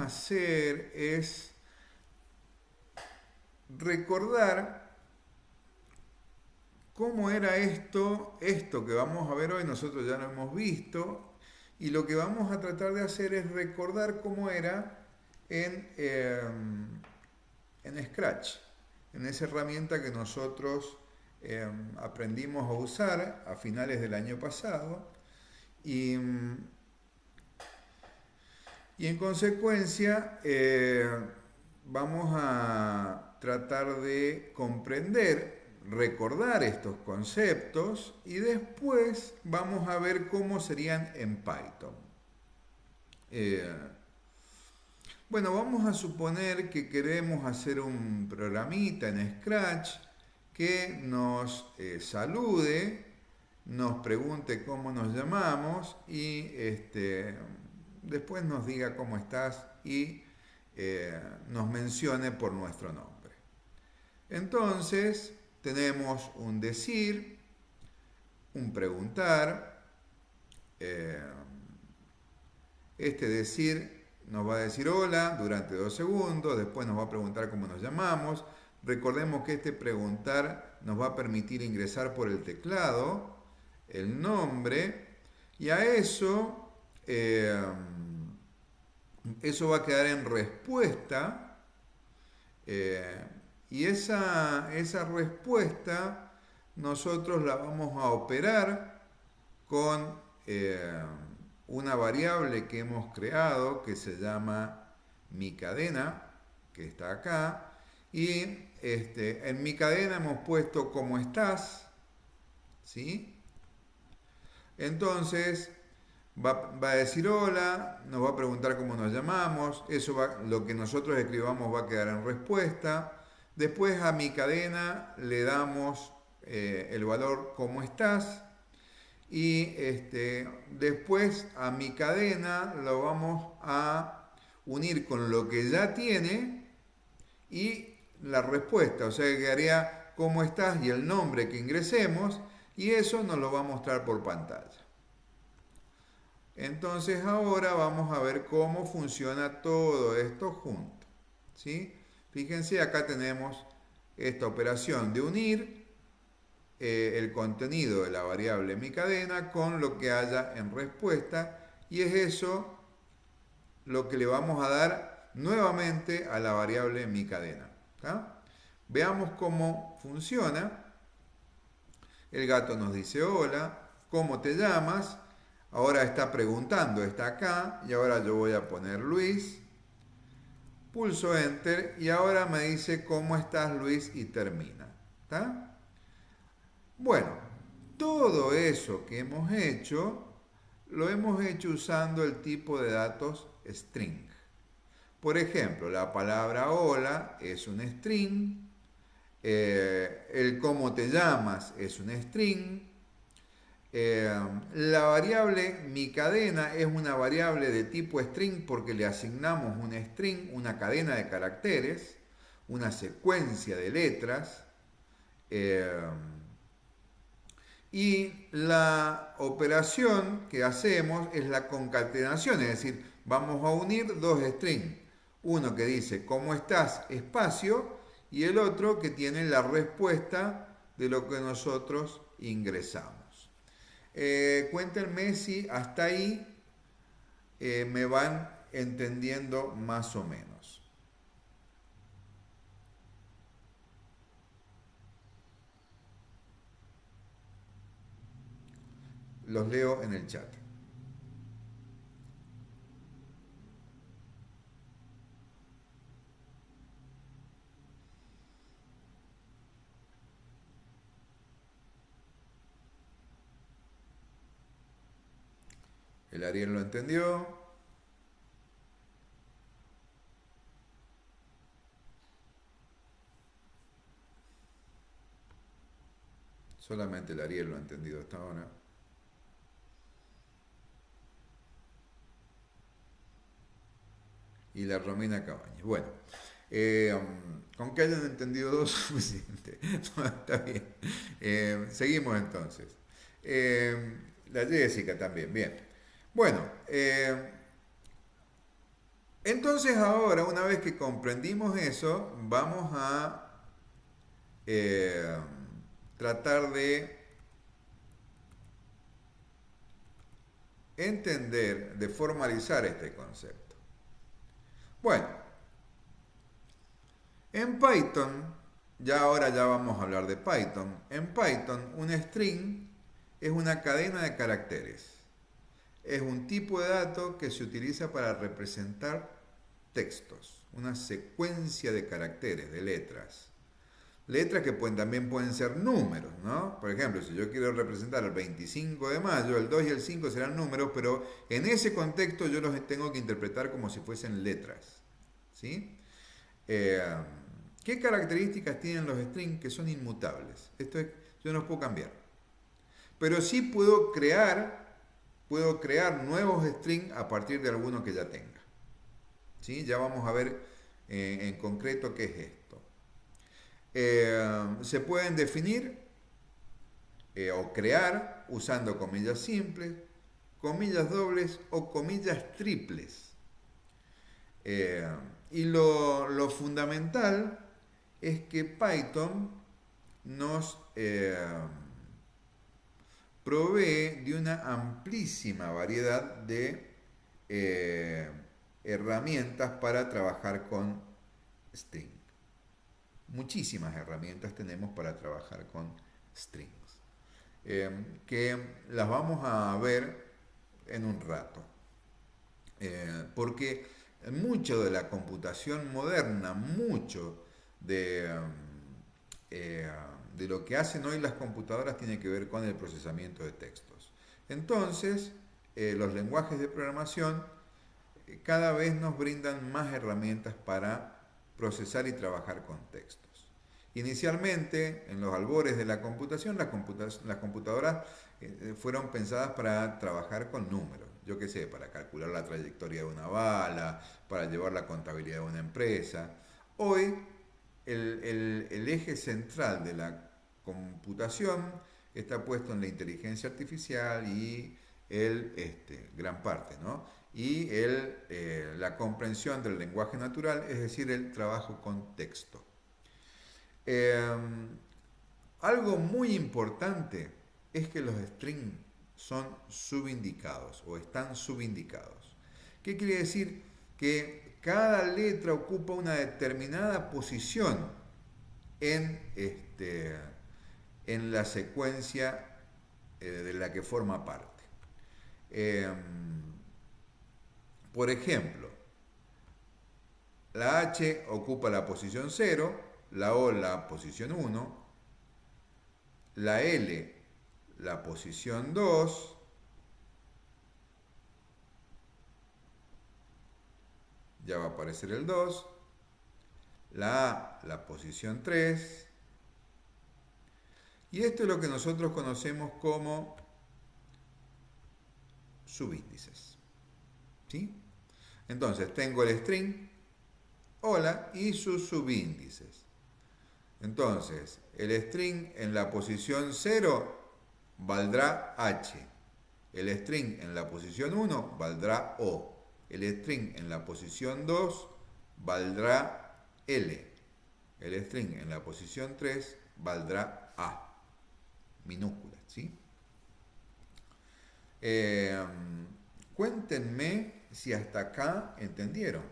a hacer es recordar cómo era esto que vamos a ver hoy, nosotros ya lo hemos visto, y lo que vamos a tratar de hacer es recordar cómo era en Scratch, en esa herramienta que nosotros aprendimos a usar a finales del año pasado y, y en consecuencia vamos a tratar de comprender, recordar estos conceptos y después vamos a ver cómo serían en Python. Eh, bueno, vamos a suponer que queremos hacer un programita en Scratch que nos salude, nos pregunte cómo nos llamamos y después nos diga cómo estás y nos mencione por nuestro nombre. Entonces, tenemos un decir, un preguntar. eh, este decir nos va a decir hola durante 2 segundos, después nos va a preguntar cómo nos llamamos. Recordemos que este preguntar nos va a permitir ingresar por el teclado el nombre y a eso va a quedar en respuesta y esa respuesta nosotros la vamos a operar con una variable que hemos creado que se llama mi cadena, que está acá, y en mi cadena hemos puesto cómo estás, ¿sí? Entonces va a decir hola, nos va a preguntar cómo nos llamamos, lo que nosotros escribamos va a quedar en respuesta. Después a mi cadena le damos el valor cómo estás y después a mi cadena lo vamos a unir con lo que ya tiene y la respuesta, o sea que quedaría cómo estás y el nombre que ingresemos y eso nos lo va a mostrar por pantalla. Entonces ahora vamos a ver cómo funciona todo esto junto, ¿sí? Fíjense, acá tenemos esta operación de unir el contenido de la variable mi cadena con lo que haya en respuesta y es eso lo que le vamos a dar nuevamente a la variable mi cadena. ¿Tá? Veamos cómo funciona. El gato nos dice hola, ¿cómo te llamas? Ahora está preguntando, está acá y ahora yo voy a poner Luis. Pulso Enter y ahora me dice ¿cómo estás Luis? Y termina. ¿Tá? Bueno, todo eso que hemos hecho, lo hemos hecho usando el tipo de datos string. Por ejemplo, la palabra hola es un string, el cómo te llamas es un string, la variable mi cadena es una variable de tipo string porque le asignamos un string, una cadena de caracteres, una secuencia de letras, y la operación que hacemos es la concatenación, es decir, vamos a unir dos strings, uno que dice ¿cómo estás? Espacio, y el otro que tiene la respuesta de lo que nosotros ingresamos. Cuéntenme si hasta ahí me van entendiendo más o menos. Los leo en el chat. El Ariel lo entendió. Solamente el Ariel lo ha entendido hasta ahora. Y la Romina Cabañas. Bueno, con que hayan entendido dos suficiente. No, está bien. Seguimos entonces. La Jessica también, bien. Bueno, Entonces ahora, una vez que comprendimos eso, vamos a eh, tratar de entender, de formalizar este concepto. Bueno, en Python, ya ahora ya vamos a hablar de Python. En Python, un string es una cadena de caracteres. Es un tipo de dato que se utiliza para representar textos, una secuencia de caracteres, de letras. Letras que también pueden ser números, ¿no? Por ejemplo, si yo quiero representar el 25 de mayo, el 2 y el 5 serán números, pero en ese contexto yo los tengo que interpretar como si fuesen letras, ¿sí? Eh, ¿Qué características tienen los strings que son inmutables? Esto es, yo no los puedo cambiar. Pero sí puedo crear nuevos strings a partir de alguno que ya tenga. ¿Sí? Ya vamos a ver en concreto qué es esto. Se pueden definir o crear usando comillas simples, comillas dobles o comillas triples. Eh, y lo fundamental es que Python nos provee de una amplísima variedad de eh, herramientas para trabajar con string. Muchísimas herramientas tenemos para trabajar con strings, que las vamos a ver en un rato. Porque mucho de la computación moderna, mucho de, eh, de lo que hacen hoy las computadoras tiene que ver con el procesamiento de textos. Entonces, los lenguajes de programación cada vez nos brindan más herramientas para procesar y trabajar con textos. Inicialmente, en los albores de la computación, las computadoras fueron pensadas para trabajar con números, yo qué sé, para calcular la trayectoria de una bala, para llevar la contabilidad de una empresa. Hoy, el eje central de la computación está puesto en la inteligencia artificial y gran parte, ¿no? Y la comprensión del lenguaje natural, es decir, el trabajo con texto. Eh, Algo muy importante es que los strings son subindicados o están subindicados. ¿Qué quiere decir? Que cada letra ocupa una determinada posición en, en la secuencia de la que forma parte. Eh, por ejemplo, la H ocupa la posición 0, la O la posición 1, la L la posición 2, ya va a aparecer el 2, la A la posición 3, y esto es lo que nosotros conocemos como subíndices. ¿Sí? Entonces tengo el string hola y sus subíndices. Entonces, el string en la posición 0 valdrá H. El string en la posición 1 valdrá O. El string en la posición 2 valdrá L. El string en la posición 3 valdrá A. Minúsculas, ¿sí? Eh, Cuéntenme si hasta acá entendieron.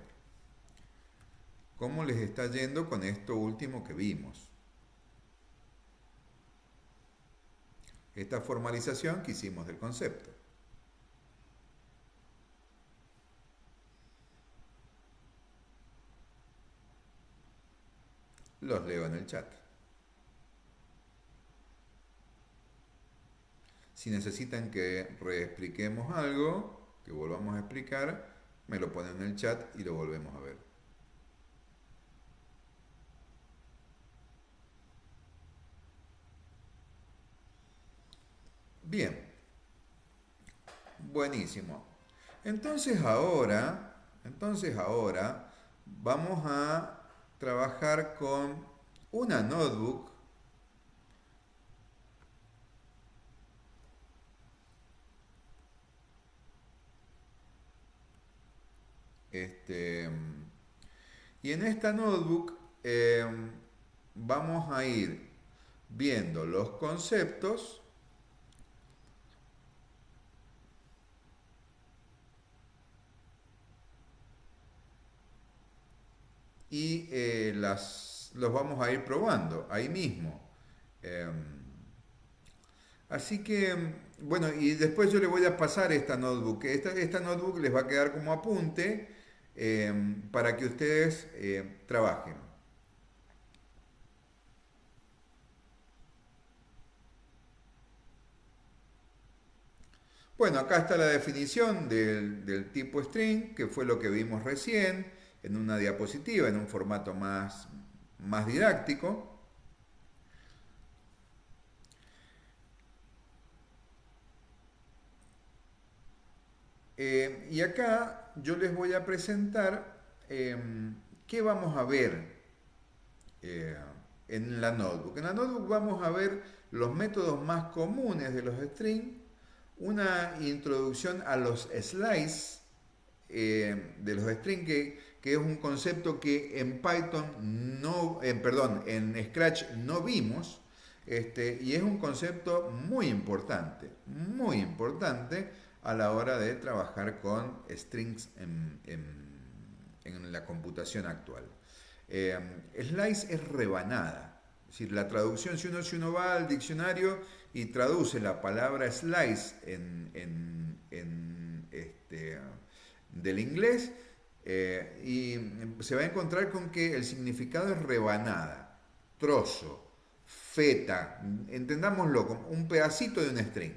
¿Cómo les está yendo con esto último que vimos? Esta formalización que hicimos del concepto. Los leo en el chat. Si necesitan que reexpliquemos algo, que volvamos a explicar, me lo ponen en el chat y lo volvemos a ver. Bien, buenísimo. Entonces ahora vamos a trabajar con una notebook Este, y en esta notebook vamos a ir viendo los conceptos y los vamos a ir probando ahí mismo. Así que, bueno, y después yo le voy a pasar esta notebook. Esta notebook les va a quedar como apunte para que ustedes trabajen. Bueno, acá está la definición del tipo string, que fue lo que vimos recién, en una diapositiva, en un formato más didáctico. Y acá yo les voy a presentar qué vamos a ver eh, en la notebook. En la notebook vamos a ver los métodos más comunes de los strings, una introducción a los slices de los strings, que es un concepto que en Python no, perdón, en Scratch no vimos, y es un concepto muy importante a la hora de trabajar con strings en la computación actual. Slice es rebanada. Es decir, la traducción, si uno va al diccionario y traduce la palabra slice del inglés, y se va a encontrar con que el significado es rebanada, trozo, feta, entendámoslo como un pedacito de un string.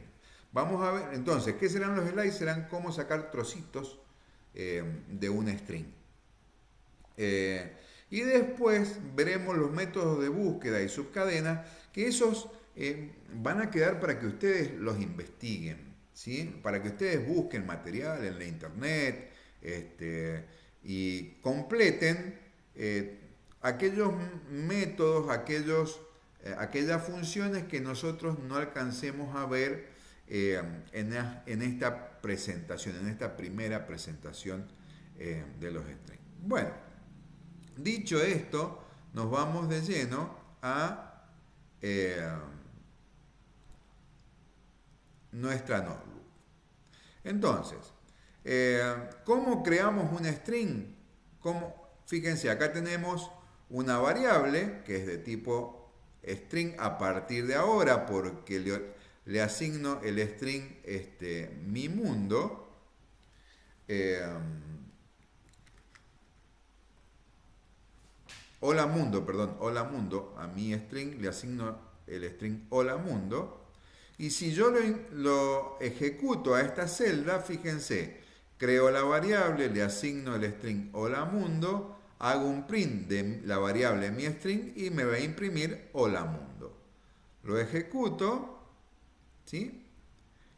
Vamos a ver, entonces, ¿qué serán los slices? Serán cómo sacar trocitos de un string. Y después veremos los métodos de búsqueda y subcadena, que esos van a quedar para que ustedes los investiguen, ¿sí? Para que ustedes busquen material en la internet y completen aquellos métodos, aquellas funciones que nosotros no alcancemos a ver en esta presentación, en esta primera presentación de los strings. Bueno, dicho esto, nos vamos de lleno a nuestra notebook. Entonces, ¿cómo creamos un string? Fíjense, acá tenemos una variable que es de tipo string a partir de ahora, porque le asigno el string mi mundo. Hola mundo, perdón, hola mundo, a mi string le asigno el string hola mundo. Y si yo lo ejecuto a esta celda, fíjense, creo la variable, le asigno el string hola mundo, hago un print de la variable mi string y me va a imprimir hola mundo. Lo ejecuto, ¿sí?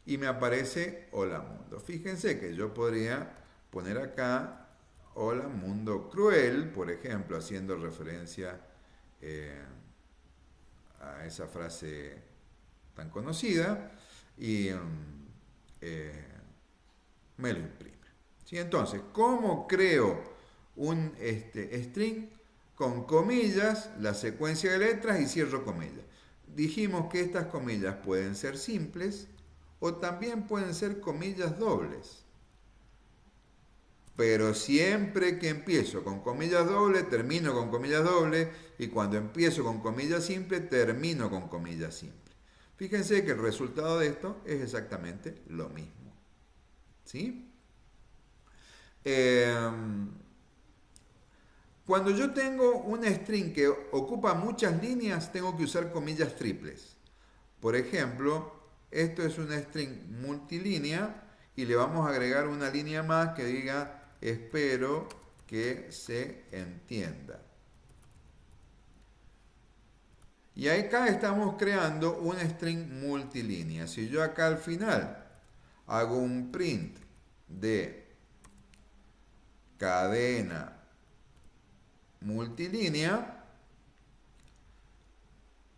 Y me aparece hola mundo. Fíjense que yo podría poner acá hola mundo cruel, por ejemplo, haciendo referencia a esa frase tan conocida, y me lo imprime. ¿Sí? Entonces, ¿cómo creo un string? Con comillas, la secuencia de letras y cierro comillas. Dijimos que estas comillas pueden ser simples o también pueden ser comillas dobles. Pero siempre que empiezo con comillas dobles, termino con comillas dobles, y cuando empiezo con comillas simples, termino con comillas simples. Fíjense que el resultado de esto es exactamente lo mismo. ¿Sí? Cuando yo tengo un string que ocupa muchas líneas, tengo que usar comillas triples. Por ejemplo, esto es un string multilínea y le vamos a agregar una línea más que diga espero que se entienda. Y acá estamos creando un string multilínea. Si yo acá al final hago un print de cadena multilínea,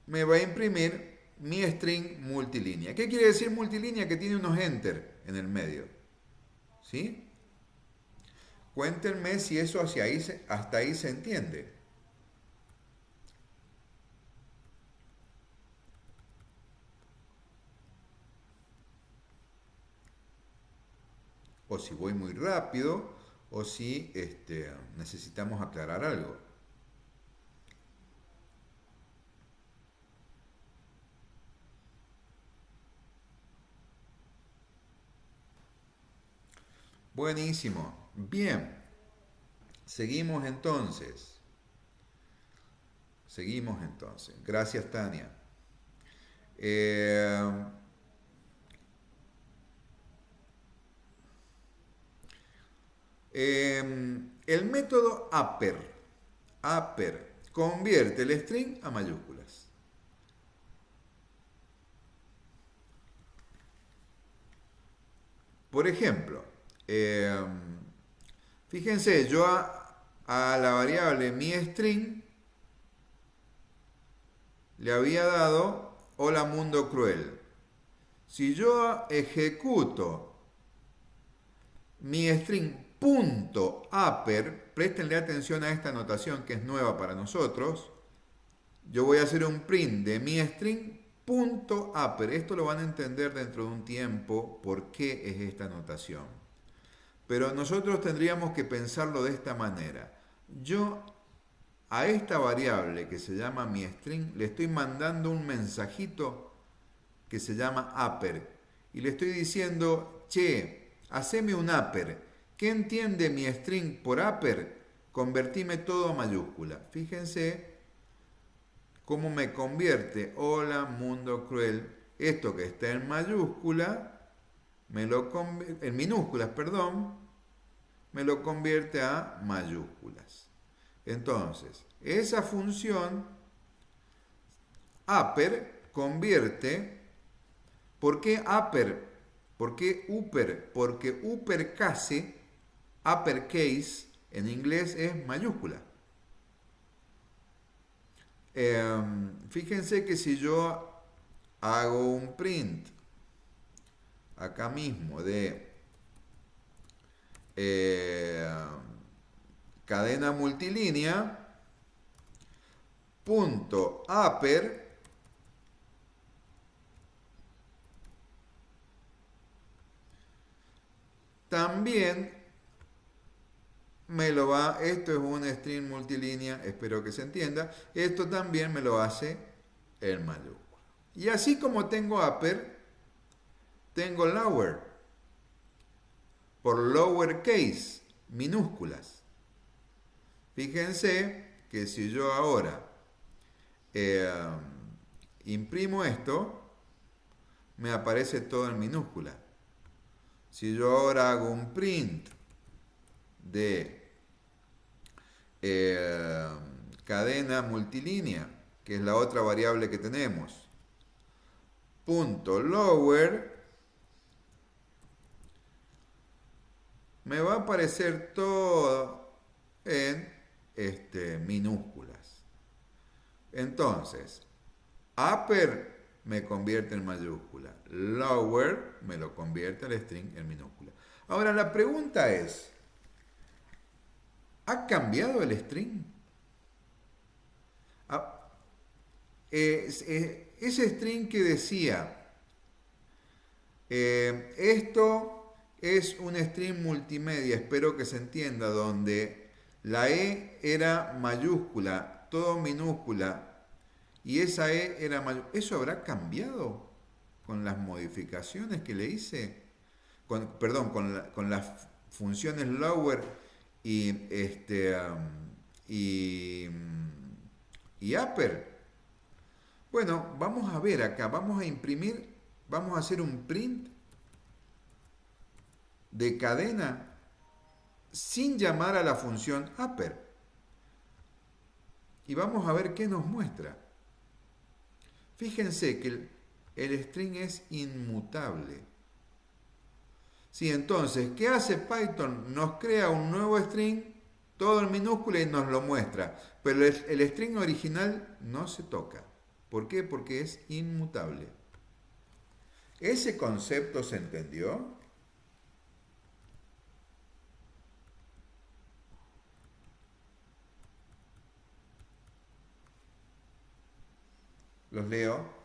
me va a imprimir mi string multilínea. ¿Qué quiere decir multilínea? Que tiene unos enter en el medio. ¿Sí? Cuéntenme si eso hasta ahí se entiende. O si voy muy rápido, o si necesitamos aclarar algo. Buenísimo. Bien. Seguimos entonces. Seguimos entonces. Gracias, Tania. Eh, el método upper convierte el string a mayúsculas. Por ejemplo, fíjense, yo a la variable mi string le había dado hola mundo cruel. Si yo ejecuto mi string punto upper, préstenle atención a esta anotación que es nueva para nosotros. Yo voy a hacer un print de mi string punto upper. Esto lo van a entender dentro de un tiempo por qué es esta anotación. Pero nosotros tendríamos que pensarlo de esta manera. Yo a esta variable que se llama mi string le estoy mandando un mensajito que se llama upper y le estoy diciendo, che, haceme un upper. ¿Qué entiende mi string por upper? Convertime todo a mayúscula. Fíjense cómo me convierte hola mundo cruel. Esto que está en mayúscula, en minúsculas, perdón, me lo convierte a mayúsculas. Entonces, esa función upper convierte. ¿Por qué upper? ¿Por qué upper? Porque uppercase en inglés es mayúscula. Fíjense que si yo hago un print acá mismo de cadena multilínea, punto upper, también me lo va, esto es un string multilínea, espero que se entienda, esto también me lo hace en mayúscula. Y así como tengo upper, tengo lower, por lowercase, minúsculas. Fíjense que si yo ahora imprimo esto, me aparece todo en minúscula. Si yo ahora hago un print de cadena multilínea, que es la otra variable que tenemos, punto lower, me va a aparecer todo en minúsculas. Entonces, upper me convierte en mayúscula, lower me lo convierte al string en minúscula. Ahora la pregunta es, ¿ha cambiado el string? Ese string que decía, esto es un string multimedia, espero que se entienda, donde la E era mayúscula, todo minúscula, y esa E era mayúscula. ¿Eso habrá cambiado con las modificaciones que le hice? Con las funciones lower y upper. Bueno, vamos a ver acá, vamos a imprimir, vamos a hacer un print de cadena sin llamar a la función upper. Y vamos a ver qué nos muestra. Fíjense que el string es inmutable. Sí, entonces, ¿qué hace Python? Nos crea un nuevo string, todo en minúscula y nos lo muestra. Pero el string original no se toca. ¿Por qué? Porque es inmutable. ¿Ese concepto se entendió? Los leo.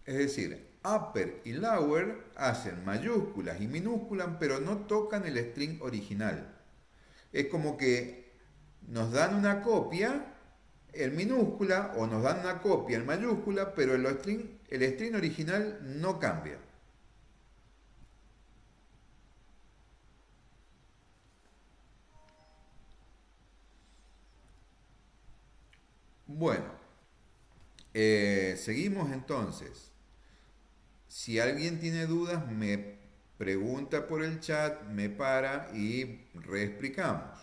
Es decir, upper y lower hacen mayúsculas y minúsculas, pero no tocan el string original. Es como que nos dan una copia en minúscula o nos dan una copia en mayúscula, pero el string original no cambia. Bueno, seguimos entonces. Si alguien tiene dudas, me pregunta por el chat, me para y reexplicamos.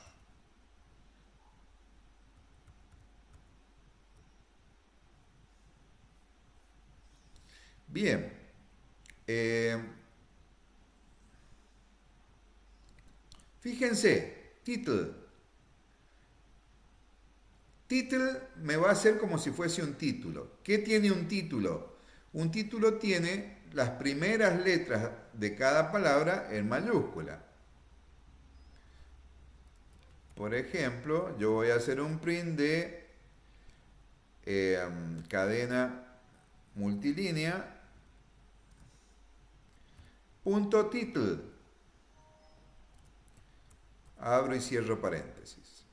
Bien. eh, Fíjense, title. Title me va a hacer como si fuese un título. ¿Qué tiene un título? Un título tiene las primeras letras de cada palabra en mayúscula. Por ejemplo, yo voy a hacer un print de cadena multilínea punto title. Abro y cierro paréntesis.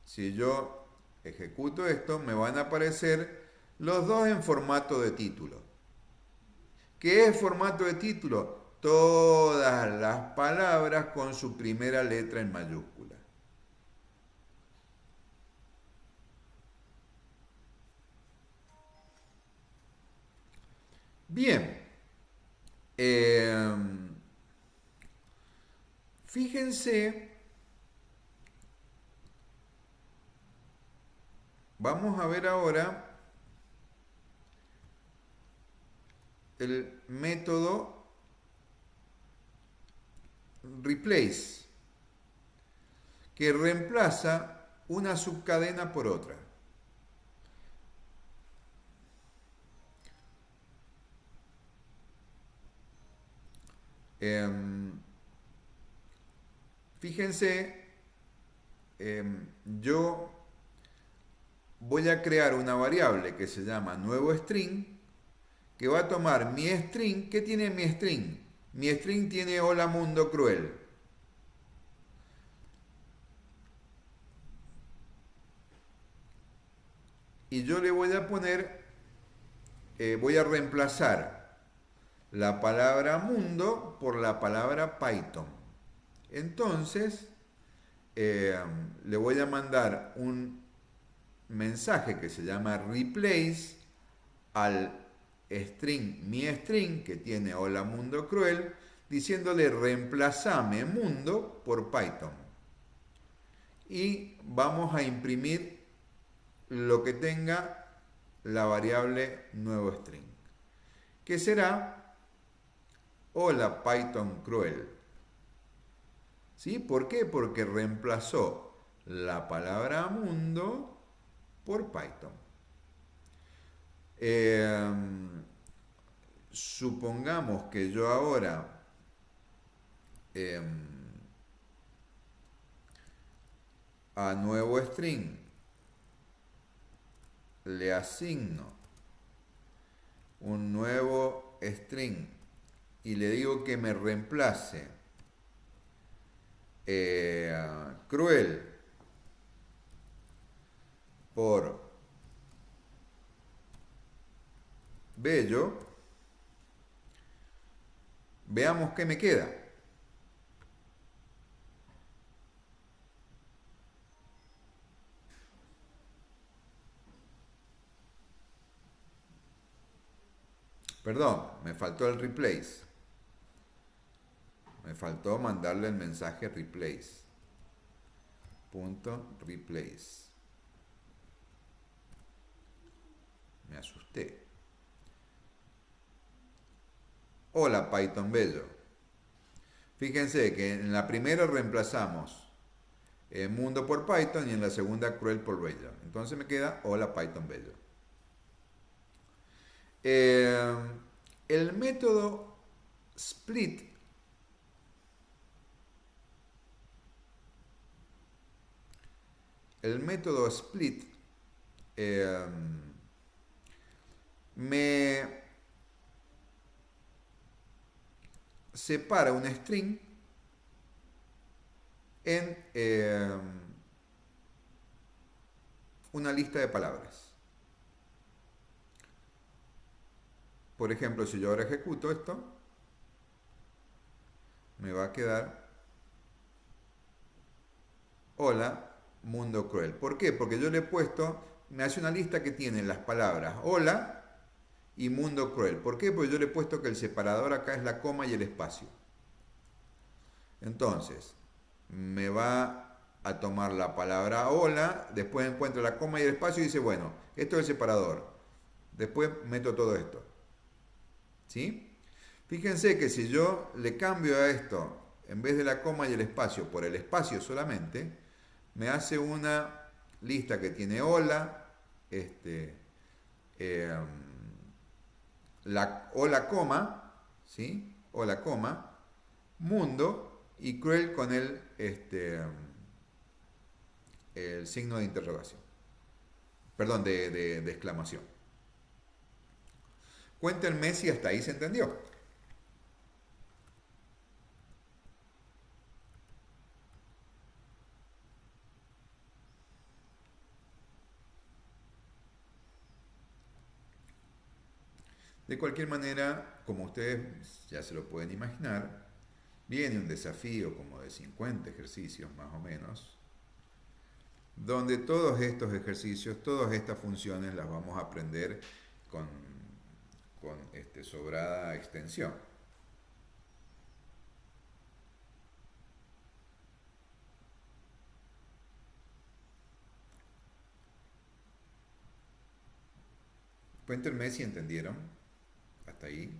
Si yo ejecuto esto, me van a aparecer los dos en formato de título. ¿Qué es formato de título? Todas las palabras con su primera letra en mayúscula. Bien. Fíjense, vamos a ver ahora el método replace, que reemplaza una subcadena por otra. Fíjense, yo voy a crear una variable que se llama nuevo string, que va a tomar mi string. ¿Qué tiene mi string? Mi string tiene hola mundo cruel. Y yo le voy a poner, voy a reemplazar la palabra mundo por la palabra Python. Entonces, le voy a mandar un mensaje que se llama replace al string, mi string, que tiene hola mundo cruel, diciéndole reemplazame mundo por Python. Y vamos a imprimir lo que tenga la variable nuevo string, que será hola Python cruel. ¿Sí? ¿Por qué? Porque reemplazó la palabra mundo por Python. Supongamos que yo ahora a nuevo string le asigno un nuevo string y le digo que me reemplace cruel por bello, veamos qué me queda. Perdón, me faltó el replace. Me faltó mandarle el mensaje replace. Punto replace. Me asusté. Hola Python bello. Fíjense que en la primera reemplazamos mundo por Python y en la segunda cruel por bello. Entonces me queda hola Python bello. El método split el método split me separa un string en una lista de palabras. Por ejemplo, si yo ahora ejecuto esto, me va a quedar hola, mundo cruel. ¿Por qué? Porque yo le he puesto, me hace una lista que tiene las palabras hola y mundo cruel. ¿Por qué? Porque yo le he puesto que el separador acá es la coma y el espacio. Entonces, me va a tomar la palabra hola, después encuentra la coma y el espacio y dice, bueno, esto es el separador. Después meto todo esto. ¿Sí? Fíjense que si yo le cambio a esto, en vez de la coma y el espacio, por el espacio solamente, me hace una lista que tiene hola, eh, hola coma, ¿sí? Hola coma, mundo y cruel con el signo de interrogación, perdón, de exclamación. Cuéntenme si hasta ahí se entendió. De cualquier manera, como ustedes ya se lo pueden imaginar, viene un desafío como de 50 ejercicios más o menos, donde todos estos ejercicios, todas estas funciones las vamos a aprender con, sobrada extensión. Cuéntenme si entendieron hasta ahí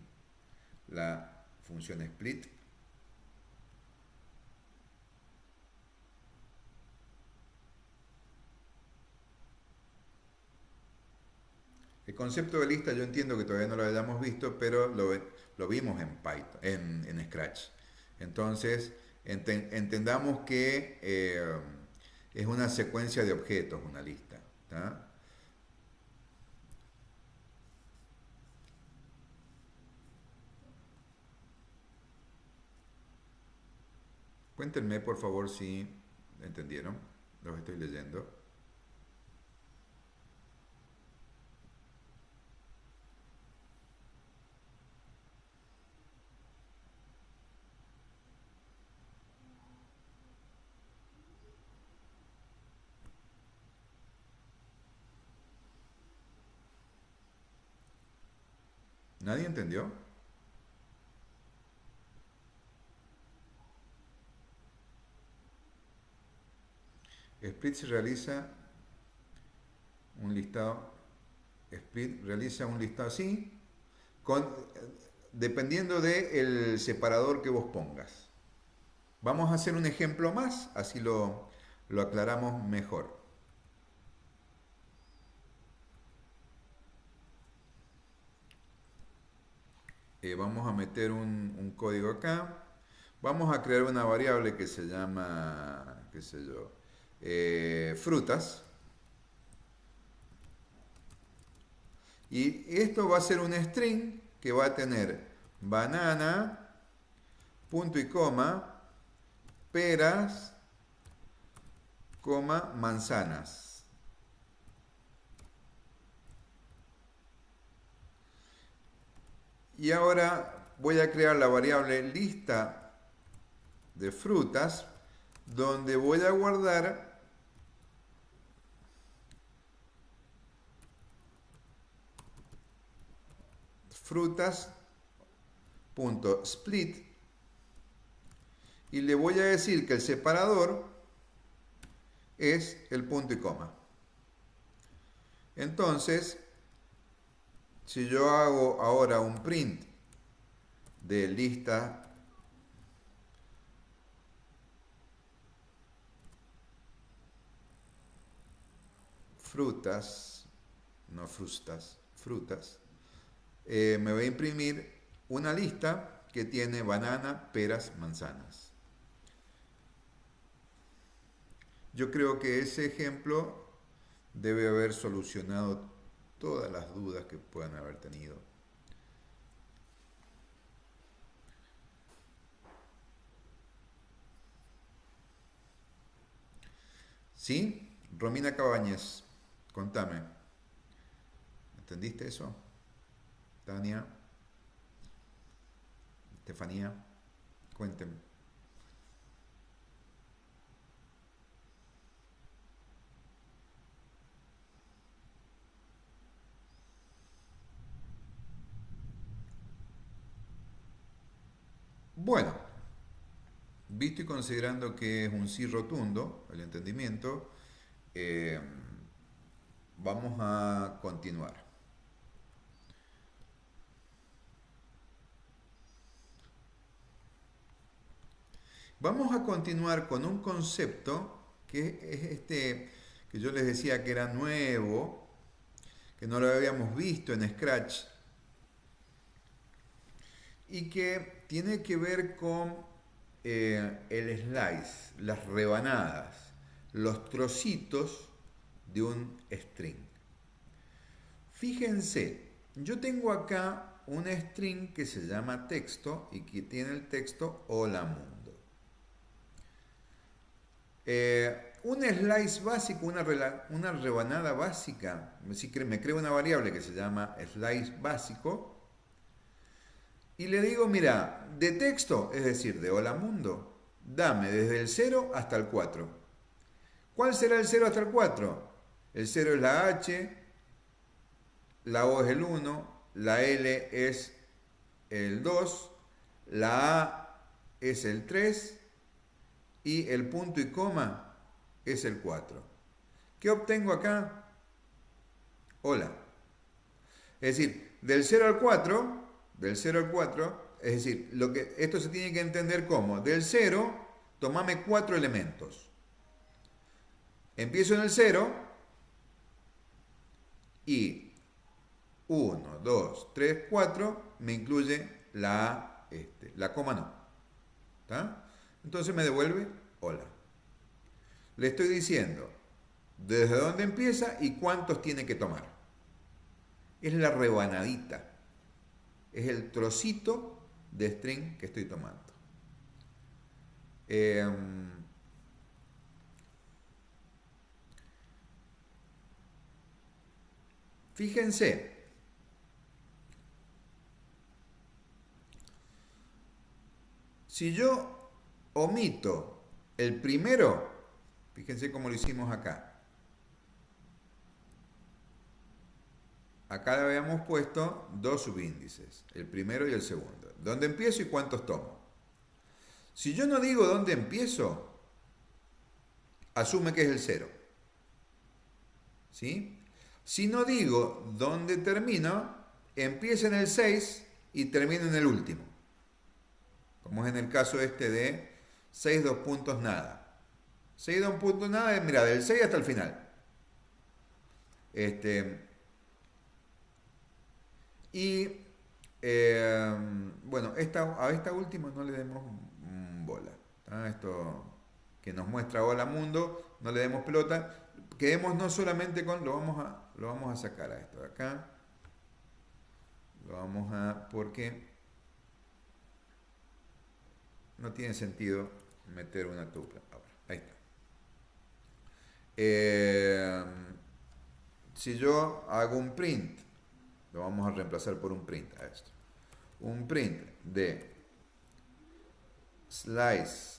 la función split. El concepto de lista yo entiendo que todavía no lo hayamos visto, pero lo vimos en Python, en Scratch. Entonces, entendamos que es una secuencia de objetos, una lista. ¿Tá? Cuéntenme por favor si entendieron, los estoy leyendo. ¿Nadie entendió? Split se realiza un listado. Split realiza un listado así, dependiendo del separador que vos pongas. Vamos a hacer un ejemplo más, así lo aclaramos mejor. Vamos a meter un código acá. Vamos a crear una variable que se llama, qué sé yo, frutas. Y esto va a ser un string que va a tener banana, punto y coma, peras, coma, manzanas. Y ahora voy a crear la variable lista de frutas, donde voy a guardar frutas.split y le voy a decir que el separador es el punto y coma. Entonces, si yo hago ahora un print de lista frutas, no frustas, frutas, me va a imprimir una lista que tiene banana, peras, manzanas. Yo creo que ese ejemplo debe haber solucionado todas las dudas que puedan haber tenido. ¿Sí? Romina Cabañez, contame. ¿Entendiste eso? Tania, Estefanía, cuéntenme. Bueno, visto y considerando que es un sí rotundo, el entendimiento, eh, vamos a continuar. Vamos a continuar con un concepto que es este que yo les decía que era nuevo, que no lo habíamos visto en Scratch y que tiene que ver con el slice, las rebanadas, los trocitos de un string. Fíjense, yo tengo acá un string que se llama texto y que tiene el texto hola mundo. Un slice básico, una rebanada básica, me creo una variable que se llama slice básico y le digo, mira, de texto, es decir, de hola mundo, dame desde el 0 hasta el 4. ¿Cuál será el 0 hasta el 4? El 0 es la H, la O es el 1, la L es el 2, la A es el 3 y el punto y coma es el 4. ¿Qué obtengo acá? Hola. Es decir, del 0 al 4, es decir, esto se tiene que entender como, del 0, tomame 4 elementos. Empiezo en el 0 y 1, 2, 3, 4 me incluye la A, la coma no. ¿Está? Entonces me devuelve hola. Le estoy diciendo desde dónde empieza y cuántos tiene que tomar. Es la rebanadita. Es el trocito de string que estoy tomando. Fíjense. Si yo omito el primero, fíjense cómo lo hicimos acá. Acá le habíamos puesto dos subíndices, el primero y el segundo. ¿Dónde empiezo y cuántos tomo? Si yo no digo dónde empiezo, asume que es el 0. ¿Sí? Si no digo dónde termino, empieza en el 6 y termina en el último. Como es en el caso este de 6, 2 puntos, nada. 6, 2 puntos, nada, mira, del 6 hasta el final. Y bueno, a esta última no le demos bola. Esto que nos muestra hola mundo, no le demos pelota. Quedémonos solamente con, lo vamos a sacar a esto de acá. Porque no tiene sentido meter una tupla. Ahora, ahí está. Si yo hago un print, lo vamos a reemplazar por un print a esto. Un print de slice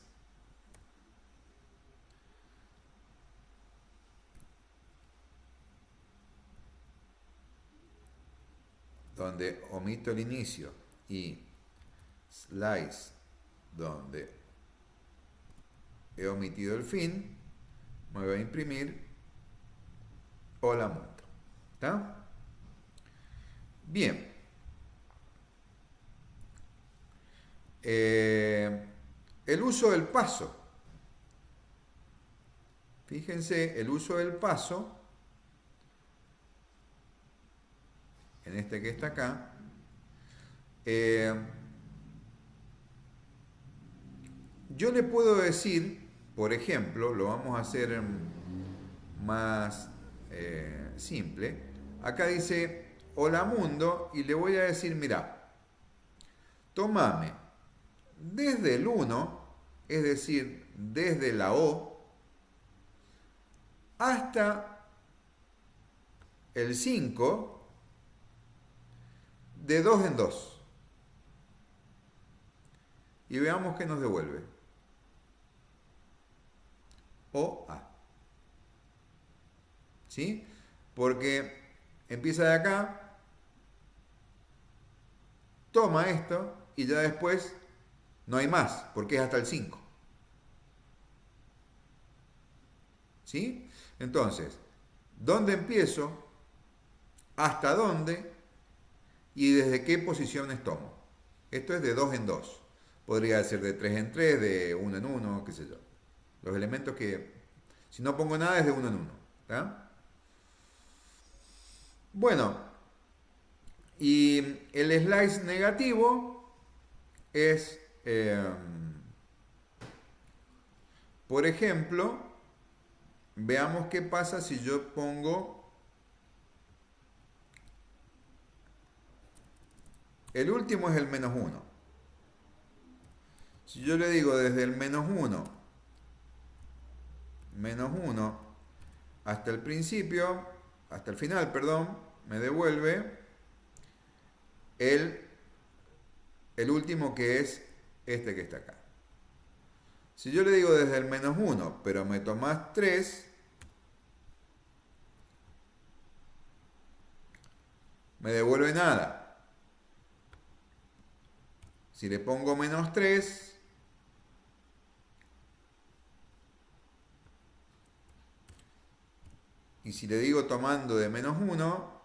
donde omito el inicio y slice donde he omitido el fin, me voy a imprimir hola mundo. ¿Está? Bien. El uso del paso. Fíjense, el uso del paso, en este que está acá, yo le puedo decir, por ejemplo, lo vamos a hacer más simple. Acá dice, hola mundo, y le voy a decir, mira, tomame desde el 1, es decir, desde la O, hasta el 5, de 2 en 2. Y veamos qué nos devuelve. O A. ¿Sí? Porque empieza de acá, toma esto y ya después no hay más, porque es hasta el 5. ¿Sí? Entonces, ¿dónde empiezo? ¿Hasta dónde? ¿Y desde qué posiciones tomo? Esto es de 2 en 2. Podría ser de 3 en 3, de 1 en 1, qué sé yo. Los elementos que, si no pongo nada, es de 1 en 1. ¿Está? Bueno, y el slice negativo es, por ejemplo, veamos qué pasa si yo pongo el último es el menos 1. Si yo le digo desde el menos 1 hasta el principio, hasta el final, perdón, me devuelve el, el último que es este que está acá. Si yo le digo desde el menos 1, pero me tomás 3, me devuelve nada. Si le pongo menos 3, y si le digo tomando de menos 1,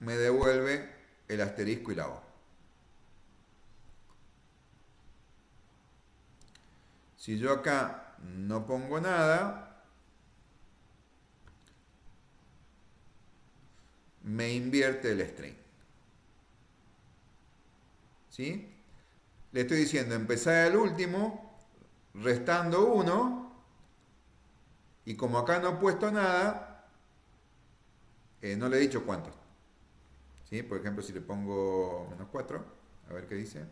me devuelve el asterisco y la O. Si yo acá no pongo nada, me invierte el string. ¿Sí? Le estoy diciendo empezar el último, restando 1, y como acá no he puesto nada, no le he dicho cuánto. ¿Sí? Por ejemplo, si le pongo menos 4, a ver qué dice.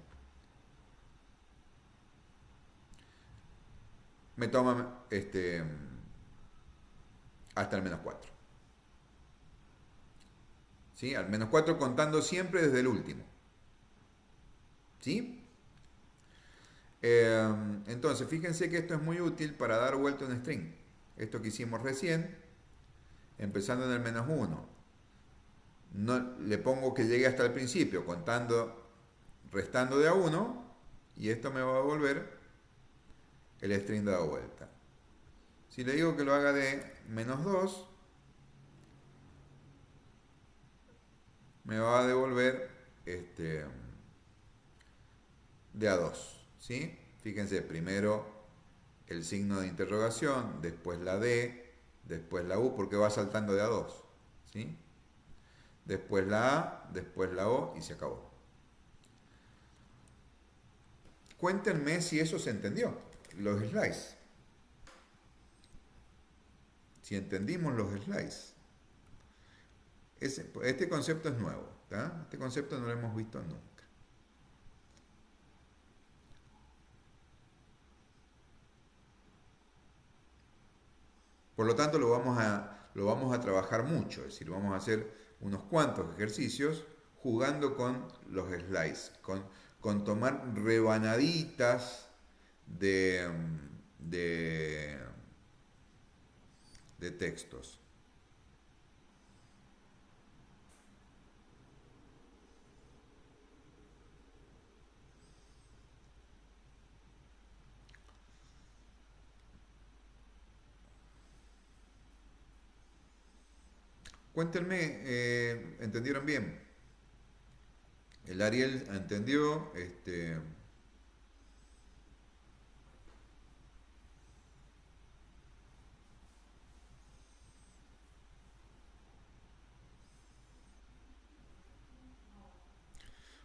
Me toma hasta el menos 4. ¿Sí? Al menos 4 contando siempre desde el último. ¿Sí? Entonces, fíjense que esto es muy útil para dar vuelta a un string. Esto que hicimos recién, empezando en el menos 1. No, le pongo que llegue hasta el principio, contando, restando de a 1, y esto me va a devolver el string dado vuelta. Si le digo que lo haga de menos 2, me va a devolver de a 2. ¿Sí? Fíjense, primero el signo de interrogación, después la D, después la U, porque va saltando de a 2. ¿Sí? Después la A, después la O y se acabó. Cuéntenme si eso se entendió, los slides. Si entendimos los slides. Este concepto es nuevo, ¿tá? Este concepto no lo hemos visto nunca. Por lo tanto, lo vamos a trabajar mucho, es decir, vamos a hacer unos cuantos ejercicios jugando con los slides, con tomar rebanaditas de, de, de textos. Cuéntenme, ¿entendieron bien? El Ariel entendió,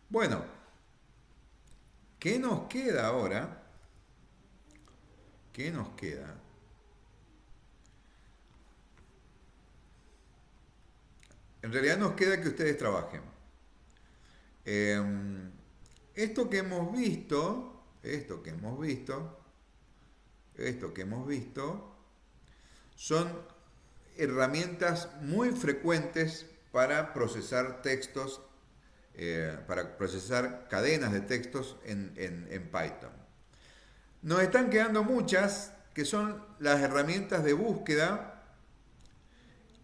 bueno, ¿Qué nos queda ahora? ¿Qué nos queda? En realidad nos queda que ustedes trabajen. Eh, esto que hemos visto, esto que hemos visto, esto que hemos visto, son herramientas muy frecuentes para procesar textos, para procesar cadenas de textos en Python. Nos están quedando muchas que son las herramientas de búsqueda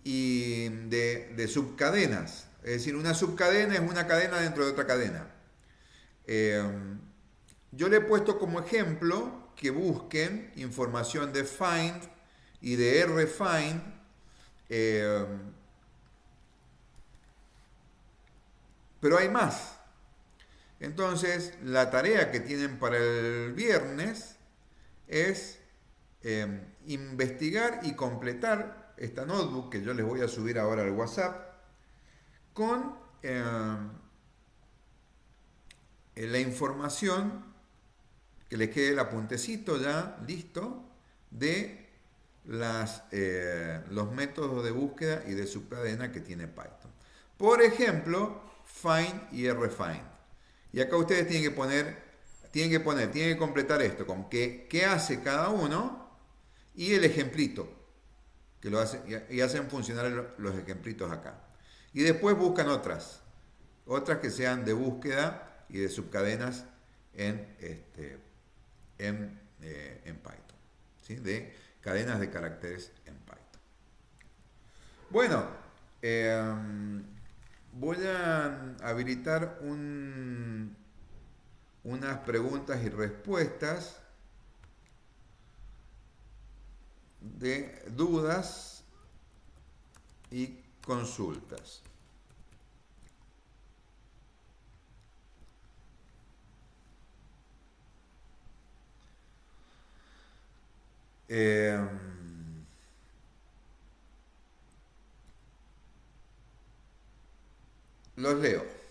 y de subcadenas. Es decir, una subcadena es una cadena dentro de otra cadena. Eh, yo le he puesto como ejemplo que busquen información de find y de rfind. eh, pero hay más. Entonces, la tarea que tienen para el viernes es investigar y completar esta notebook que yo les voy a subir ahora al WhatsApp con la información que les quede el apuntecito ya listo de los métodos de búsqueda y de subcadena que tiene Python. Por ejemplo, find y rfind. Y acá ustedes tienen que completar esto con qué hace cada uno y el ejemplito, que lo hace, y hacen funcionar los ejemplitos acá. Y después buscan otras que sean de búsqueda y de subcadenas en Python, ¿sí? De cadenas de caracteres en Python. Bueno, voy a habilitar unas preguntas y respuestas de dudas y consultas. Los leo.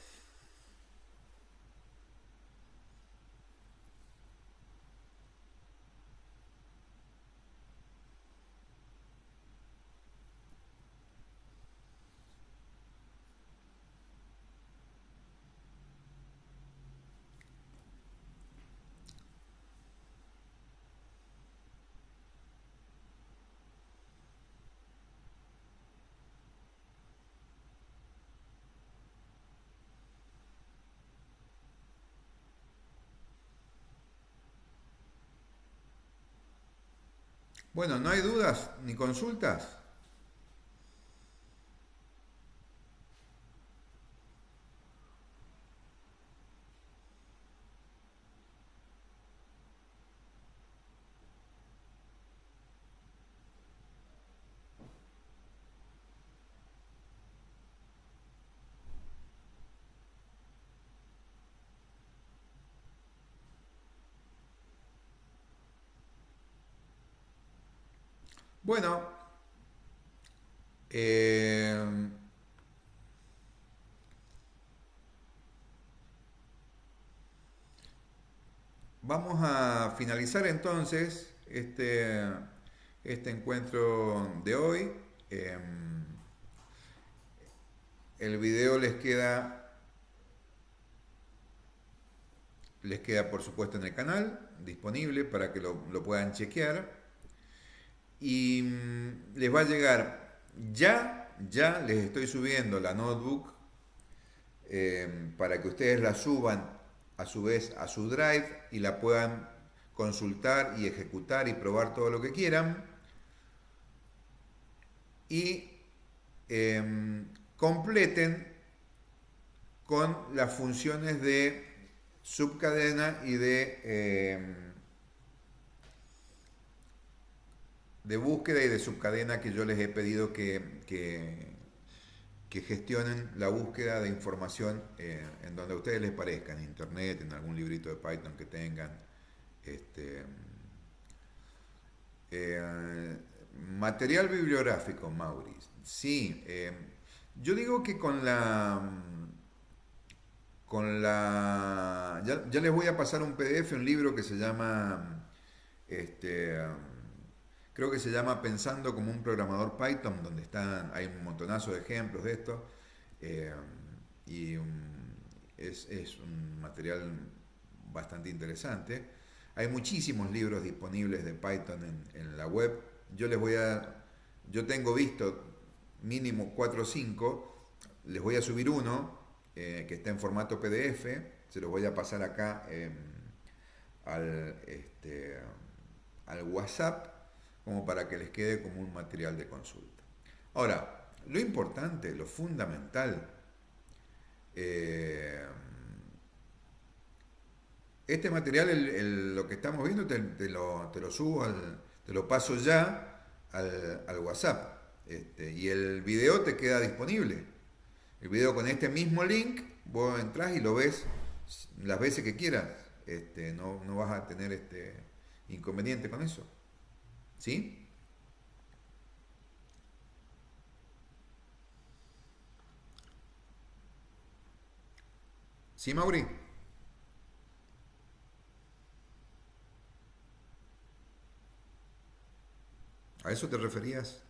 Bueno, ¿no hay dudas ni consultas? Bueno, eh, vamos a finalizar entonces este encuentro de hoy. El video les queda por supuesto en el canal, disponible para que lo puedan chequear. Y les va a llegar ya les estoy subiendo la notebook para que ustedes la suban a su vez a su Drive y la puedan consultar y ejecutar y probar todo lo que quieran. Y completen con las funciones de subcadena y de búsqueda y de subcadena que yo les he pedido que gestionen la búsqueda de información en donde a ustedes les parezca, en internet, en algún librito de Python que tengan. Este, material bibliográfico, Maurice. Sí, yo digo que con la... Ya les voy a pasar un PDF, un libro que se llama, este, creo que se llama Pensando como un programador Python, donde hay un montonazo de ejemplos de esto. eh, y es un material bastante interesante. Hay muchísimos libros disponibles de Python en la web. Yo tengo visto mínimo 4 o 5. Les voy a subir uno que está en formato PDF. Se los voy a pasar acá al WhatsApp como para que les quede como un material de consulta. Ahora, lo importante, lo fundamental, eh, este material, lo que estamos viendo, te lo subo, te lo paso ya al WhatsApp. Y el video te queda disponible. El video con este mismo link, vos entras y lo ves las veces que quieras. No vas a tener inconveniente con eso. ¿Sí? ¿Sí, Mauri? ¿A eso te referías?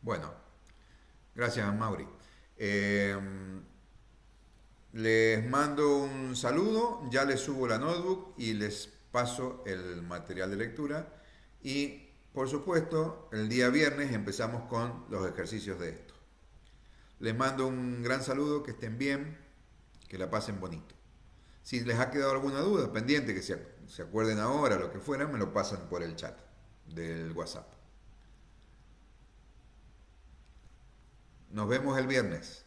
Bueno, gracias, Mauri. Eh, Les mando un saludo, ya les subo la notebook y les paso el material de lectura. Y por supuesto, el día viernes empezamos con los ejercicios de esto. Les mando un gran saludo, que estén bien, que la pasen bonito. Si les ha quedado alguna duda pendiente, que se acuerden ahora, lo que fuera, me lo pasan por el chat del WhatsApp. Nos vemos el viernes.